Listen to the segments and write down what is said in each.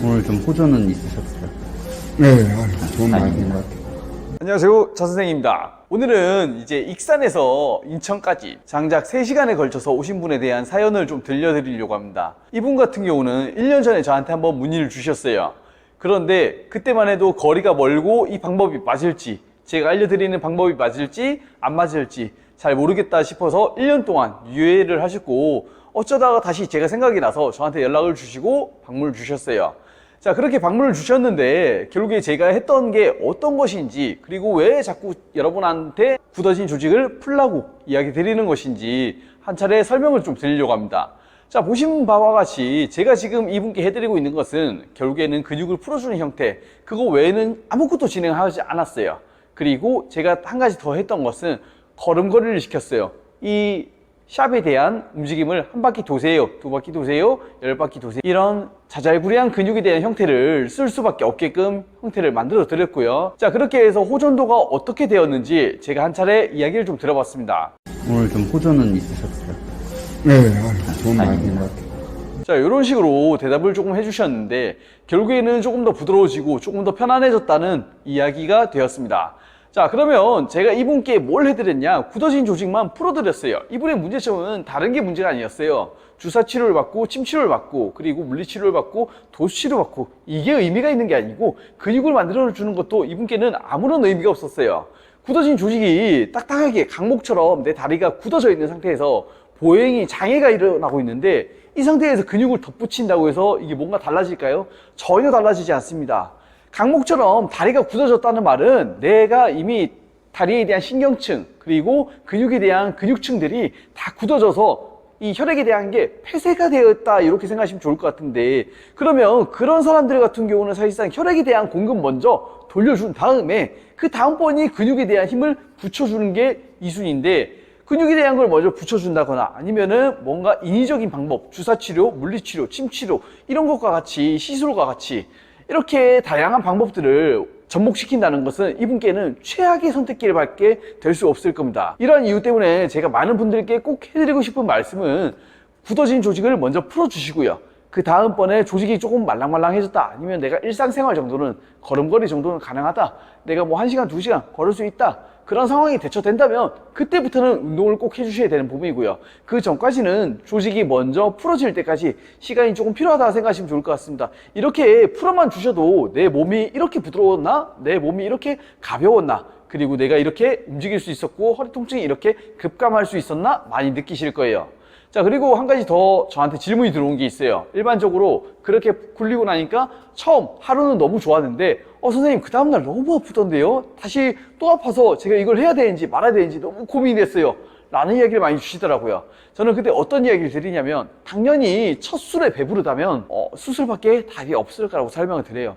오늘 좀 호전은 있으셨어요? 네, 좋은 말인 것 같아요. 안녕하세요, 자 선생님입니다. 오늘은 이제 익산에서 인천까지 장작 3시간에 걸쳐서 오신 분에 대한 사연을 좀 들려드리려고 합니다. 이분 같은 경우는 1년 전에 저한테 한번 문의를 주셨어요. 그런데 그때만 해도 거리가 멀고 이 방법이 맞을지, 제가 알려드리는 방법이 맞을지 안 맞을지 잘 모르겠다 싶어서 1년 동안 유예를 하셨고, 어쩌다가 다시 제가 생각이 나서 저한테 연락을 주시고 방문을 주셨어요. 자, 그렇게 방문을 주셨는데 결국에 제가 했던 게 어떤 것인지, 그리고 왜 자꾸 여러분한테 굳어진 조직을 풀라고 이야기 드리는 것인지 한 차례 설명을 좀 드리려고 합니다. 자, 보신 바와 같이 제가 지금 이분께 해드리고 있는 것은 결국에는 근육을 풀어주는 형태, 그거 외에는 아무것도 진행하지 않았어요. 그리고 제가 한 가지 더 했던 것은 걸음걸이를 시켰어요. 이 샵에 대한 움직임을 한 바퀴 도세요, 두 바퀴 도세요, 10바퀴 도세요, 이런 자잘구레한 근육에 대한 형태를 쓸 수밖에 없게끔 형태를 만들어 드렸고요. 자, 그렇게 해서 호전도가 어떻게 되었는지 제가 한 차례 이야기를 좀 들어봤습니다. 오늘 좀 호전은 있으셨어요? 네, 좋은 말인 것 같아요. 자, 이런 식으로 대답을 조금 해주셨는데 결국에는 조금 더 부드러워지고 조금 더 편안해졌다는 이야기가 되었습니다. 자, 그러면 제가 이분께 뭘 해드렸냐? 굳어진 조직만 풀어드렸어요. 이분의 문제점은 다른 게 문제가 아니었어요. 주사치료를 받고 침치료를 받고 그리고 물리치료를 받고 도수치료 받고, 이게 의미가 있는 게 아니고 근육을 만들어주는 것도 이분께는 아무런 의미가 없었어요. 굳어진 조직이 딱딱하게 강목처럼 내 다리가 굳어져 있는 상태에서 보행이 장애가 일어나고 있는데, 이 상태에서 근육을 덧붙인다고 해서 이게 뭔가 달라질까요? 전혀 달라지지 않습니다. 강목처럼 다리가 굳어졌다는 말은 내가 이미 다리에 대한 신경층 그리고 근육에 대한 근육층들이 다 굳어져서 이 혈액에 대한 게 폐쇄가 되었다, 이렇게 생각하시면 좋을 것 같은데, 그러면 그런 사람들 같은 경우는 사실상 혈액에 대한 공급 먼저 돌려준 다음에 그 다음번이 근육에 대한 힘을 붙여주는 게 이순인데, 근육에 대한 걸 먼저 붙여준다거나 아니면은 뭔가 인위적인 방법, 주사치료, 물리치료, 침치료, 이런 것과 같이, 시술과 같이 이렇게 다양한 방법들을 접목시킨다는 것은 이분께는 최악의 선택길밖에 될 수 없을 겁니다. 이러한 이유 때문에 제가 많은 분들께 꼭 해드리고 싶은 말씀은 굳어진 조직을 먼저 풀어주시고요. 그 다음번에 조직이 조금 말랑말랑해졌다, 아니면 내가 일상생활 정도는, 걸음걸이 정도는 가능하다, 내가 뭐 1시간, 2시간 걸을 수 있다, 그런 상황이 대처된다면 그때부터는 운동을 꼭 해주셔야 되는 부분이고요. 그 전까지는 조직이 먼저 풀어질 때까지 시간이 조금 필요하다 생각하시면 좋을 것 같습니다. 이렇게 풀어만 주셔도 내 몸이 이렇게 부드러웠나? 내 몸이 이렇게 가벼웠나? 그리고 내가 이렇게 움직일 수 있었고 허리 통증이 이렇게 급감할 수 있었나? 많이 느끼실 거예요. 자, 그리고 한 가지 더 저한테 질문이 들어온 게 있어요. 일반적으로 그렇게 굴리고 나니까 처음 하루는 너무 좋았는데 선생님 그 다음날 너무 아프던데요? 다시 또 아파서 제가 이걸 해야 되는지 말아야 되는지 너무 고민이 됐어요, 라는 이야기를 많이 주시더라고요. 저는 그때 어떤 이야기를 드리냐면, 당연히 첫 술에 배부르다면 수술밖에 답이 없을 거라고 설명을 드려요.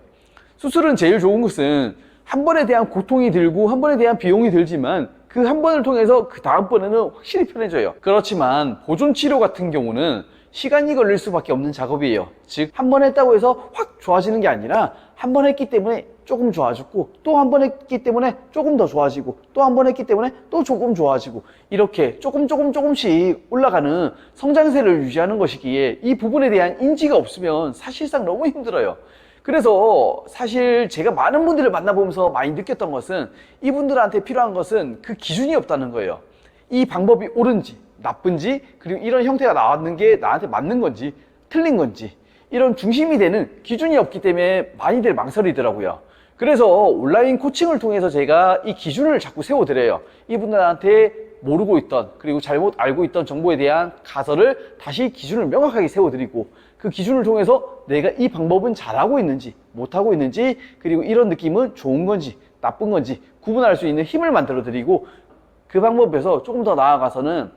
수술은 제일 좋은 것은 한 번에 대한 고통이 들고 한 번에 대한 비용이 들지만 그 한 번을 통해서 그 다음번에는 확실히 편해져요. 그렇지만 보존치료 같은 경우는 시간이 걸릴 수밖에 없는 작업이에요. 즉, 한 번 했다고 해서 확 좋아지는 게 아니라 한 번 했기 때문에 조금 좋아졌고, 또 한 번 했기 때문에 조금 더 좋아지고, 또 한 번 했기 때문에 또 조금 좋아지고, 이렇게 조금씩 올라가는 성장세를 유지하는 것이기에 이 부분에 대한 인지가 없으면 사실상 너무 힘들어요. 그래서 사실 제가 많은 분들을 만나보면서 많이 느꼈던 것은, 이분들한테 필요한 것은 그 기준이 없다는 거예요. 이 방법이 옳은지 나쁜지, 그리고 이런 형태가 나왔는 게 나한테 맞는 건지 틀린 건지, 이런 중심이 되는 기준이 없기 때문에 많이들 망설이더라고요. 그래서 온라인 코칭을 통해서 제가 이 기준을 자꾸 세워드려요. 이분들한테 모르고 있던, 그리고 잘못 알고 있던 정보에 대한 가설을 다시 기준을 명확하게 세워드리고, 그 기준을 통해서 내가 이 방법은 잘하고 있는지 못하고 있는지, 그리고 이런 느낌은 좋은 건지 나쁜 건지 구분할 수 있는 힘을 만들어 드리고, 그 방법에서 조금 더 나아가서는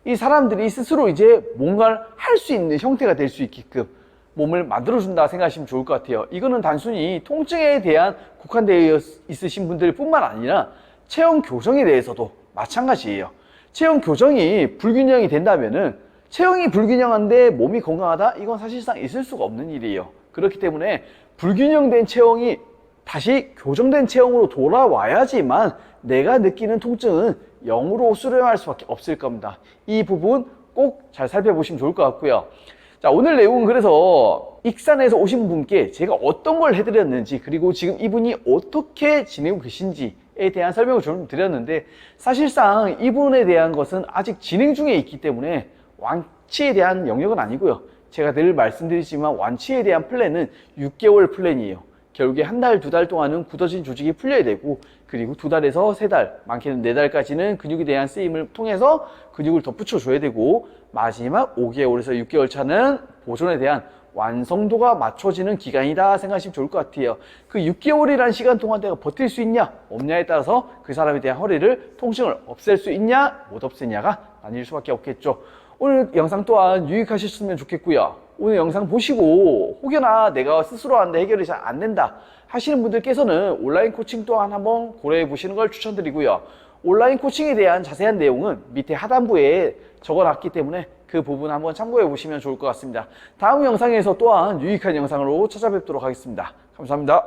이 사람들이 스스로 이제 뭔가를 할 수 있는 형태가 될 수 있게끔 몸을 만들어준다 생각하시면 좋을 것 같아요. 이거는 단순히 통증에 대한 국한되어 있으신 분들 뿐만 아니라 체형 교정에 대해서도 마찬가지예요. 체형 교정이 불균형이 된다면은, 체형이 불균형한데 몸이 건강하다? 이건 사실상 있을 수가 없는 일이에요. 그렇기 때문에 불균형된 체형이 다시 교정된 체형으로 돌아와야지만 내가 느끼는 통증은 0으로 수렴할 수밖에 없을 겁니다. 이 부분 꼭 잘 살펴보시면 좋을 것 같고요. 자, 오늘 내용은 그래서 익산에서 오신 분께 제가 어떤 걸 해드렸는지, 그리고 지금 이분이 어떻게 지내고 계신지에 대한 설명을 좀 드렸는데, 사실상 이분에 대한 것은 아직 진행 중에 있기 때문에 완치에 대한 영역은 아니고요. 제가 늘 말씀드리지만 완치에 대한 플랜은 6개월 플랜이에요. 결국에 한 달, 두 달 동안은 굳어진 조직이 풀려야 되고, 그리고 2달에서 3달, 많게는 4달까지는 근육에 대한 쓰임을 통해서 근육을 더 붙여줘야 되고, 마지막 5개월에서 6개월 차는 보존에 대한 완성도가 맞춰지는 기간이다 생각하시면 좋을 것 같아요. 그 6개월이라는 시간 동안 내가 버틸 수 있냐 없냐에 따라서 그 사람에 대한 허리를 통증을 없앨 수 있냐 못 없애냐가 나뉠 수밖에 없겠죠. 오늘 영상 또한 유익하셨으면 좋겠고요. 오늘 영상 보시고 혹여나 내가 스스로 하는데 해결이 잘 안 된다 하시는 분들께서는 온라인 코칭 또한 한번 고려해 보시는 걸 추천드리고요. 온라인 코칭에 대한 자세한 내용은 밑에 하단부에 적어놨기 때문에 그 부분 한번 참고해 보시면 좋을 것 같습니다. 다음 영상에서 또한 유익한 영상으로 찾아뵙도록 하겠습니다. 감사합니다.